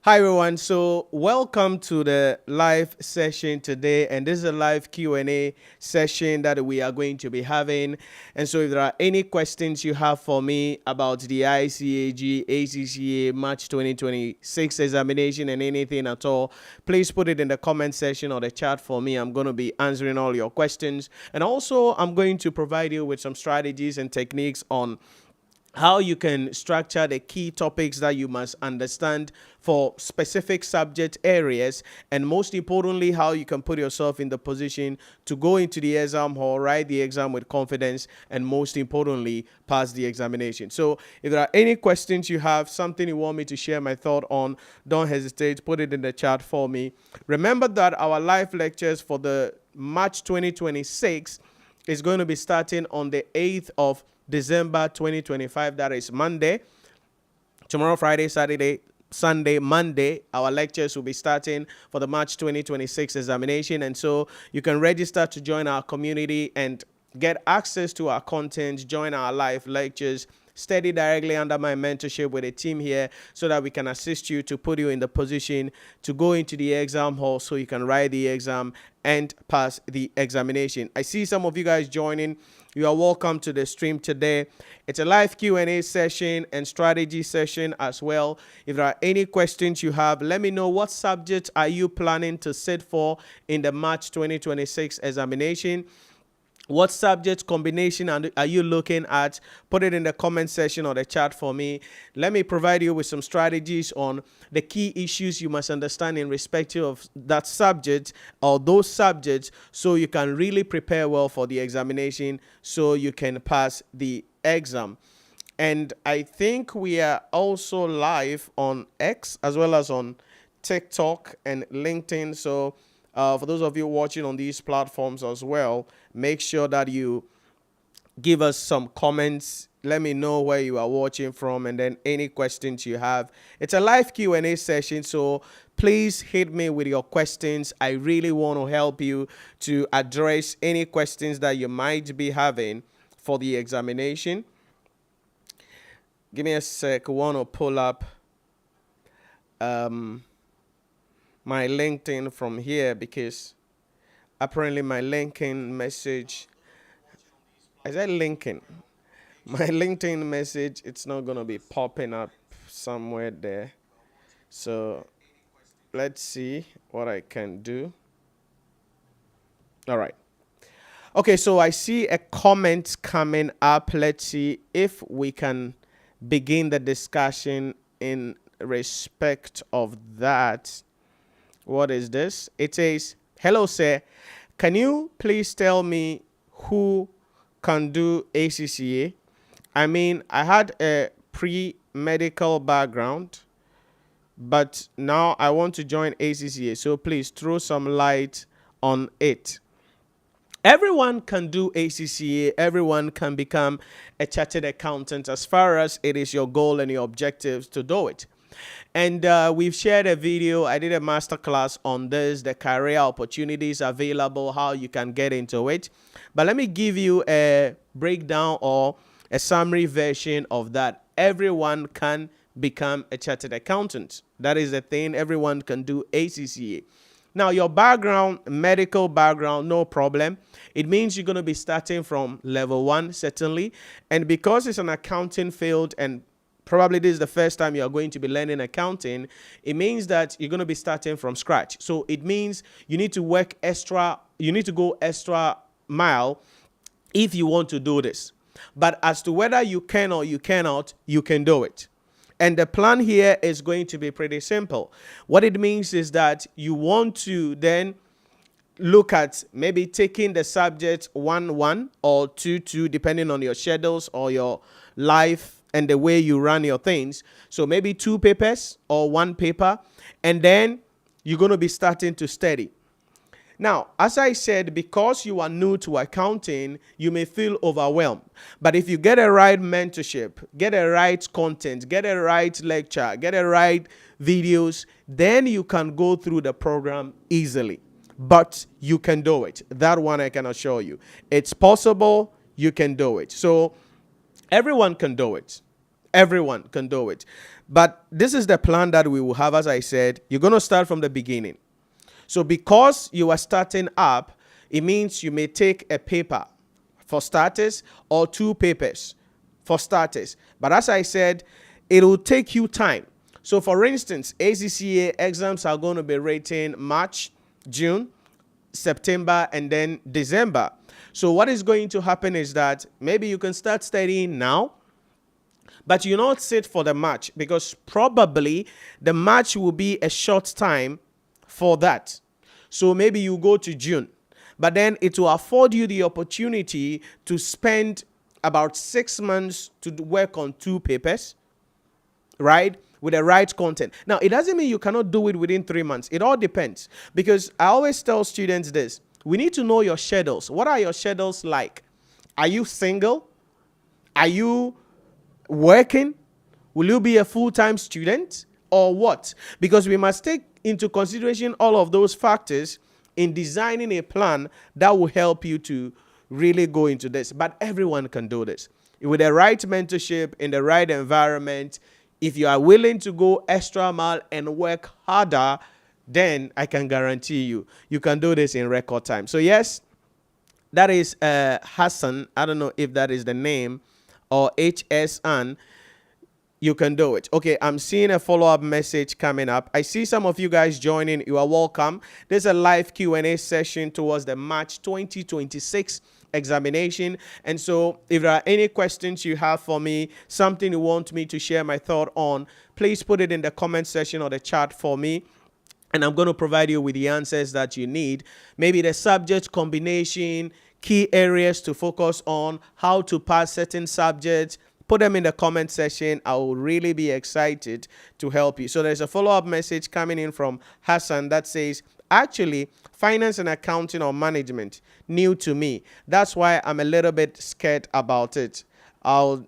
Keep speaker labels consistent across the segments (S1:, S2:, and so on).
S1: Hi everyone. So welcome to the live session today, and this is a live Q&A session that we are going to be having. And so if there are any questions you have for me about the ICAG, ACCA March 2026 examination and anything at all, please put it in the comment section or the chat for me. I'm going to be answering all your questions, and also I'm going to provide you with some strategies and techniques on how you can structure the key topics that you must understand for specific subject areas, and most importantly, how you can put yourself in the position to go into the exam hall, write the exam with confidence, and most importantly, pass the examination. So if there are any questions you have, something you want me to share my thought on, don't hesitate, put it in the chat for me. Remember that our live lectures for the March 2026 is going to be starting on the 8th of December 2025. That is Monday. Tomorrow, Friday, Saturday, Sunday, Monday, our lectures will be starting for the March 2026 examination. And so you can register to join our community and get access to our content, join our live lectures, study directly under my mentorship with a team here so that we can assist you to put you in the position to go into the exam hall so you can write the exam and pass the examination. I see some of you guys joining. You are welcome to the stream today. It's a live Q&A session and strategy session as well. If there are any questions you have, let me know. What subject are you planning to sit for in the March 2026 examination? What subject combination are you looking at? Put it in the comment section or the chat for me. Let me provide you with some strategies on the key issues you must understand in respect of that subject or those subjects so you can really prepare well for the examination so you can pass the exam. And I think we are also live on X as well as on TikTok and LinkedIn. So for those of you watching on these platforms as well, make sure that you give us some comments. Let me know where you are watching from and then any questions you have. It's a live Q&A session, so please hit me with your questions. I really want to help you to address any questions that you might be having for the examination. Give me a sec. I want to pull up my LinkedIn from here because apparently my LinkedIn message, I said LinkedIn, my LinkedIn message, it's not going to be popping up somewhere there. So let's see what I can do. All right. Okay, so I see a comment coming up. Let's see if we can begin the discussion in respect of that. What is this? It says, hello, sir. Can you please tell me who can do ACCA? I mean, I had a pre-medical background, but now I want to join ACCA. So please throw some light on it. Everyone can do ACCA. Everyone can become a chartered accountant as far as it is your goal and your objectives to do it. And we've shared a video. I did a masterclass on this, the career opportunities available, how you can get into it. But let me give you a breakdown or a summary version of that. Everyone can become a chartered accountant. That is the thing. Everyone can do ACCA. Now, your background, medical background, no problem. It means you're going to be starting from level 1, certainly. And because it's an accounting field and probably this is the first time you are going to be learning accounting, it means that you're going to be starting from scratch. So it means you need to work extra, you need to go extra mile if you want to do this. But as to whether you can or you cannot, you can do it. And the plan here is going to be pretty simple. What it means is that you want to then look at maybe taking the subject 1-1 or 2-2, depending on your schedules or your life and the way you run your things. So maybe 2 papers or 1 paper, and then you're going to be starting to study. Now, as I said, because you are new to accounting, you may feel overwhelmed. But if you get a right mentorship, get a right content, get a right lecture, get a right videos, then you can go through the program easily. But you can do it. That one I can assure you. It's possible. You can do it. So everyone can do it. Everyone can do it. But this is the plan that we will have. As I said, you're going to start from the beginning. So because you are starting up, it means you may take a paper for starters or 2 papers for starters. But as I said, it will take you time. So for instance, ACCA exams are going to be written March, June, September, and then December. So what is going to happen is that maybe you can start studying now, but you not sit for the March, because probably the March will be a short time for that. So maybe you go to June, but then it will afford you the opportunity to spend about 6 months to work on 2 papers, right? With the right content. Now, it doesn't mean you cannot do it within 3 months. It all depends, because I always tell students this. We need to know your schedules. What are your schedules like? Are you single? Are you working? Will you be a full-time student or what? Because we must take into consideration all of those factors in designing a plan that will help you to really go into this. But everyone can do this. With the right mentorship, in the right environment, if you are willing to go extra mile and work harder, then I can guarantee you, you can do this in record time. So yes, that is Hassan. I don't know if that is the name, or HSN. You can do it. Okay, I'm seeing a follow-up message coming up. I see some of you guys joining. You are welcome. There's a live Q&A session towards the March 2026 examination. And so if there are any questions you have for me, something you want me to share my thought on, please put it in the comment section or the chat for me. And I'm going to provide you with the answers that you need. Maybe the subject combination, key areas to focus on, how to pass certain subjects. Put them in the comment section. I will really be excited to help you. So there's a follow-up message coming in from Hassan that says, actually, finance and accounting or management, new to me. That's why I'm a little bit scared about it. I would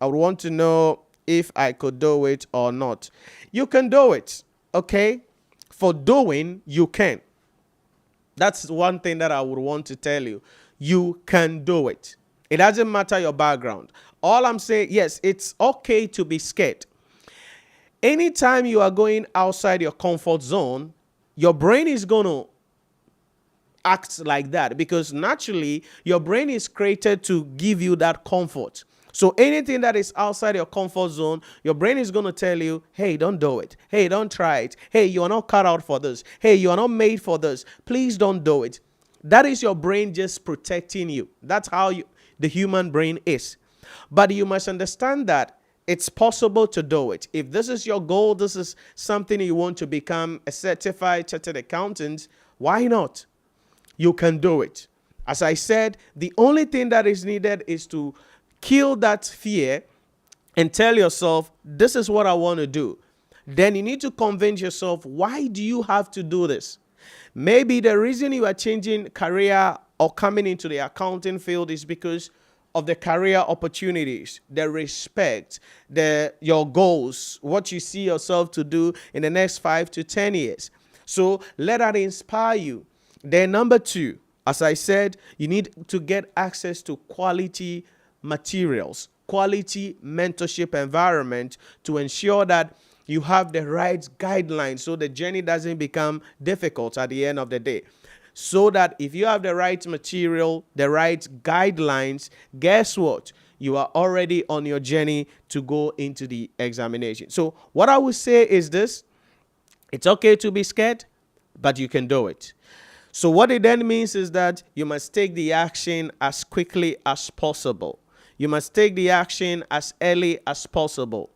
S1: want to know if I could do it or not. You can do it, okay? For doing, you can. That's one thing that I would want to tell you. You can do it. It doesn't matter your background. All I'm saying, yes, it's okay to be scared. Anytime you are going outside your comfort zone, your brain is going to act like that, because naturally your brain is created to give you that comfort. So anything that is outside your comfort zone, your brain is going to tell you, hey, don't do it. Hey, don't try it. Hey, you are not cut out for this. Hey, you are not made for this. Please don't do it. That is your brain just protecting you. That's how the human brain is. But you must understand that it's possible to do it. If this is your goal, this is something you want to become a certified chartered accountant, why not? You can do it. As I said, the only thing that is needed is to kill that fear and tell yourself, this is what I want to do. Then you need to convince yourself, why do you have to do this? Maybe the reason you are changing career or coming into the accounting field is because of the career opportunities, the respect, your goals, what you see yourself to do in the next 5 to 10 years. So let that inspire you. Then number 2, as I said, you need to get access to quality materials, quality mentorship environment to ensure that you have the right guidelines so the journey doesn't become difficult at the end of the day. So that if you have the right material, the right guidelines, guess what? You are already on your journey to go into the examination. So what I would say is this: it's okay to be scared, but you can do it. So what it then means is that you must take the action as quickly as possible. You must take the action as early as possible.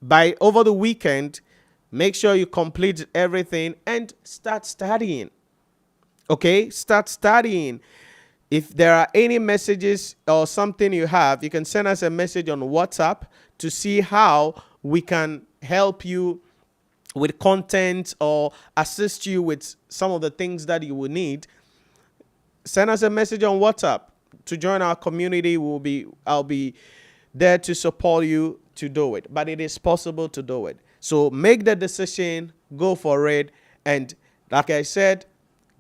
S1: By over the weekend, make sure you complete everything and start studying. Okay, start studying. If there are any messages or something you have, you can send us a message on WhatsApp to see how we can help you with content or assist you with some of the things that you will need. Send us a message on WhatsApp to join our community. I'll be there to support you to do it. But it is possible to do it. So make the decision, go for it, and like I said,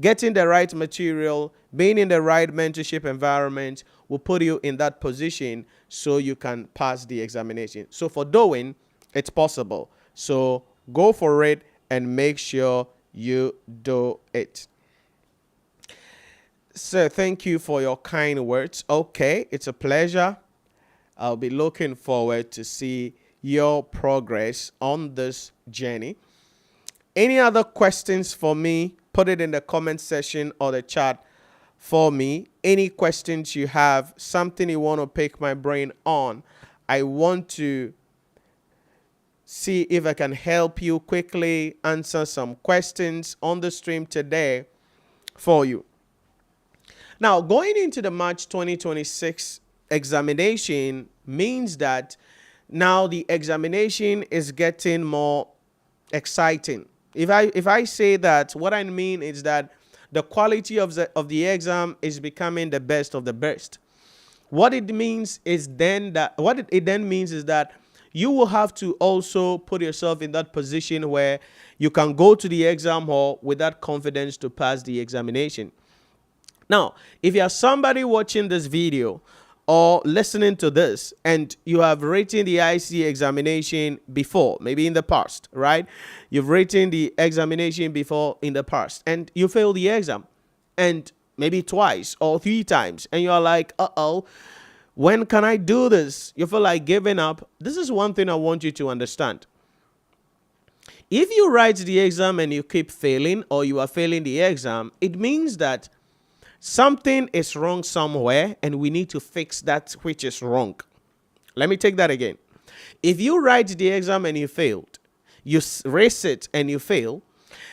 S1: getting the right material, being in the right mentorship environment will put you in that position so you can pass the examination. So for doing, it's possible. So go for it and make sure you do it. So thank you for your kind words. Okay, it's a pleasure. I'll be looking forward to see your progress on this journey. Any other questions for me? Put it in the comment section or the chat for me. Any questions you have, something you want to pick my brain on, I want to see if I can help you quickly answer some questions on the stream today for you. Now, going into the March 2026 examination means that now the examination is getting more exciting. If I say that, what I mean is that the quality of the exam is becoming the best of the best. What it means is then that you will have to also put yourself in that position where you can go to the exam hall with that confidence to pass the examination. Now, if you are somebody watching this video or listening to this and you have written the ICAG examination before, maybe in the past, right? You've written the examination before in the past and you failed the exam, and maybe twice or 3 times, and you're like, when can I do this? You feel like giving up. This is one thing I want you to understand. If you write the exam and you keep failing, or you are failing the exam, it means that something is wrong somewhere and we need to fix that which is wrong. Let me take that again. If you write the exam and you failed, you race it and you fail,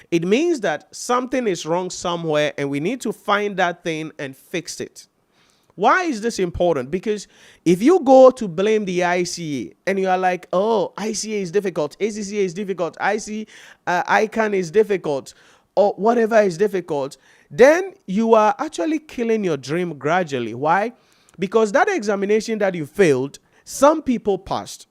S1: it means that something is wrong somewhere and we need to find that thing and fix it. Why is this important? Because if you go to blame the ICA and you are like, oh, ICA is difficult, ACCA is difficult, ICAG is difficult, or whatever is difficult, then you are actually killing your dream gradually. Why? Because that examination that you failed, some people passed.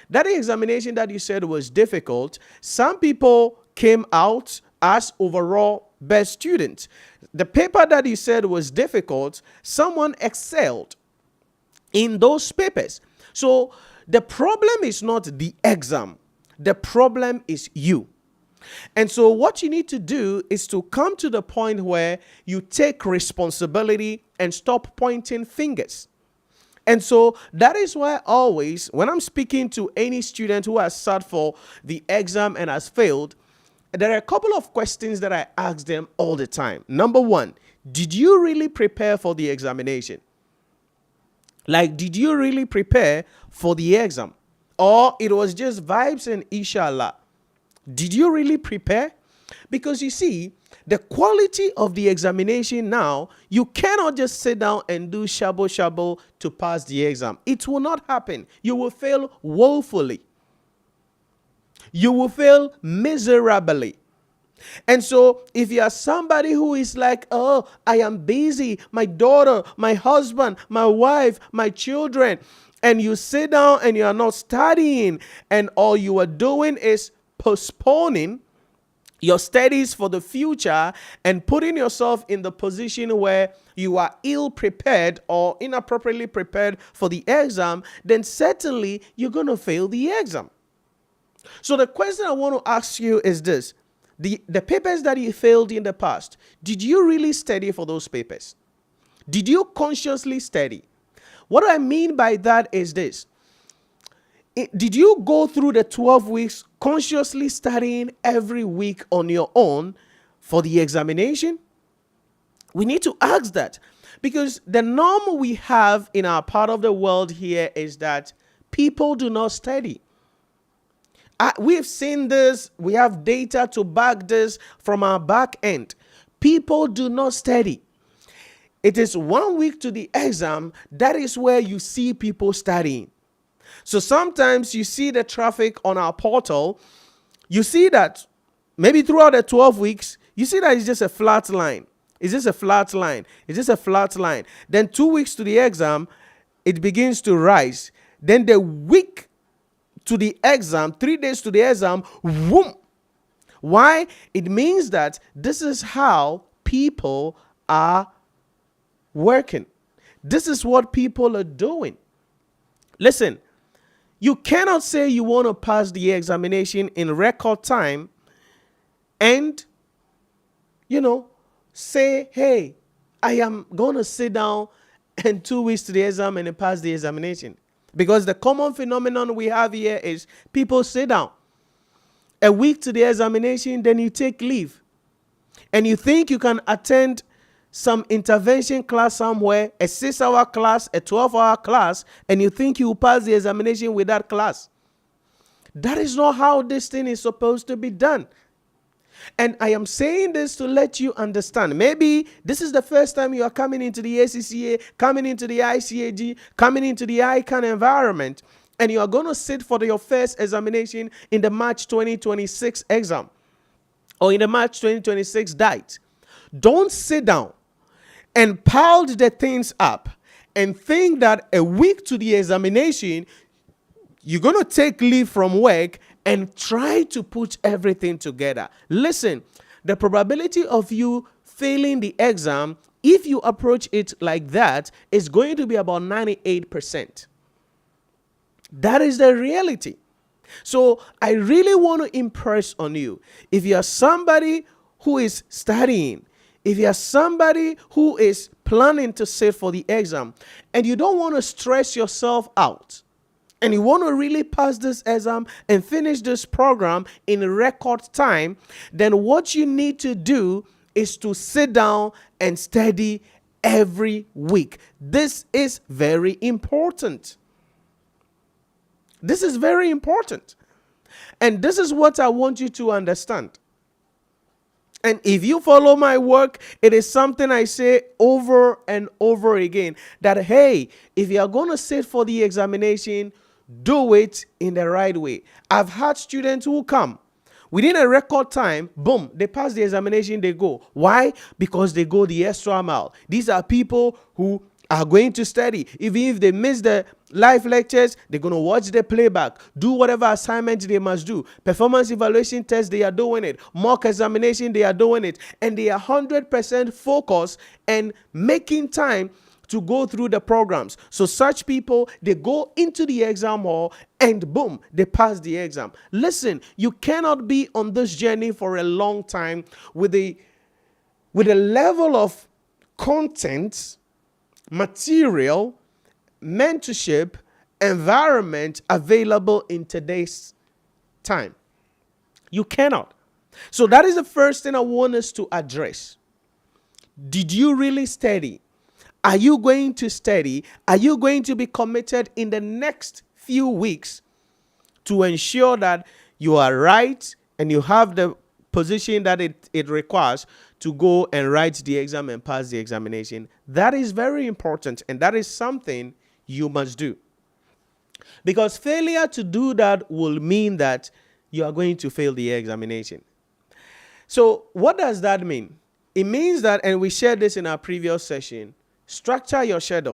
S1: That examination that you said was difficult, some people came out as overall best students. The paper that you said was difficult, someone excelled in those papers. So the problem is not the exam. The problem is you. And so what you need to do is to come to the point where you take responsibility and stop pointing fingers. And so that is why always when I'm speaking to any student who has sat for the exam and has failed, there are a couple of questions that I ask them all the time. Number one, did you really prepare for the examination? Like, did you really prepare for the exam? Or it was just vibes and inshallah? Did you really prepare? Because you see, the quality of the examination now, you cannot just sit down and do shabo to pass the exam. It will not happen. You will fail woefully. You will fail miserably. And so if you are somebody who is like, oh, I am busy, my daughter, my husband, my wife, my children, and you sit down and you are not studying, and all you are doing is postponing your studies for the future and putting yourself in the position where you are ill prepared or inappropriately prepared for the exam, then certainly you're going to fail the exam. So the question I want to ask you is this. The papers that you failed in the past, did you really study for those papers? Did you consciously study? What I mean by that is this. Did you go through the 12 weeks consciously studying every week on your own for the examination? We need to ask that, because the norm we have in our part of the world here is that people do not study. We've seen this. We have data to back this from our back end. People do not study. It is 1 week to the exam. That is where you see people studying. So sometimes you see the traffic on our portal. You see that maybe throughout the 12 weeks, you see that it's just a flat line. It's just a flat line. It's just a flat line. Then 2 weeks to the exam, it begins to rise. Then the week to the exam, 3 days to the exam, whoom. Why? It means that this is how people are working. This is what people are doing. Listen, you cannot say you want to pass the examination in record time and, say, hey, I am going to sit down and 2 weeks to the exam and pass the examination. Because the common phenomenon we have here is people sit down a week to the examination, then you take leave. And you think you can attend some intervention class somewhere, a 6-hour class, a 12-hour class, and you think you will pass the examination with that class. That is not how this thing is supposed to be done. And I am saying this to let you understand. Maybe this is the first time you are coming into the ACCA, coming into the ICAG, coming into the ICAG environment, and you are going to sit for your first examination in the March 2026 exam or in the March 2026 date. Don't sit down and pile the things up and think that a week to the examination, you're going to take leave from work and try to put everything together. Listen, the probability of you failing the exam, if you approach it like that, is going to be about 98%. That is the reality. So I really want to impress on you. If you are somebody who is studying, if you are somebody who is planning to sit for the exam, and you don't want to stress yourself out, and you want to really pass this exam and finish this program in record time, then what you need to do is to sit down and study every week. This is very important. This is very important. And this is what I want you to understand. And if you follow my work, it is something I say over and over again, that, hey, if you are going to sit for the examination, do it in the right way. I've had students who come within a record time, boom, they pass the examination, they go. Why? Because they go the extra mile. These are people who are going to study. Even if they miss the live lectures, they're going to watch the playback, do whatever assignment they must do. Performance evaluation test, they are doing it. Mock examination, they are doing it. And they are 100% focused and making time to go through the programs. So such people, they go into the exam hall and boom, they pass the exam. Listen, you cannot be on this journey for a long time with a level of content, material, mentorship, environment available in today's time. You cannot. So that is the first thing I want us to address. Did you really study? Are you going to study? Are you going to be committed in the next few weeks to ensure that you are right and you have the position that it requires to go and write the exam and pass the examination? That is very important, and that is something you must do. Because failure to do that will mean that you are going to fail the examination. So what does that mean? It means that, and we shared this in our previous session, structure your schedule.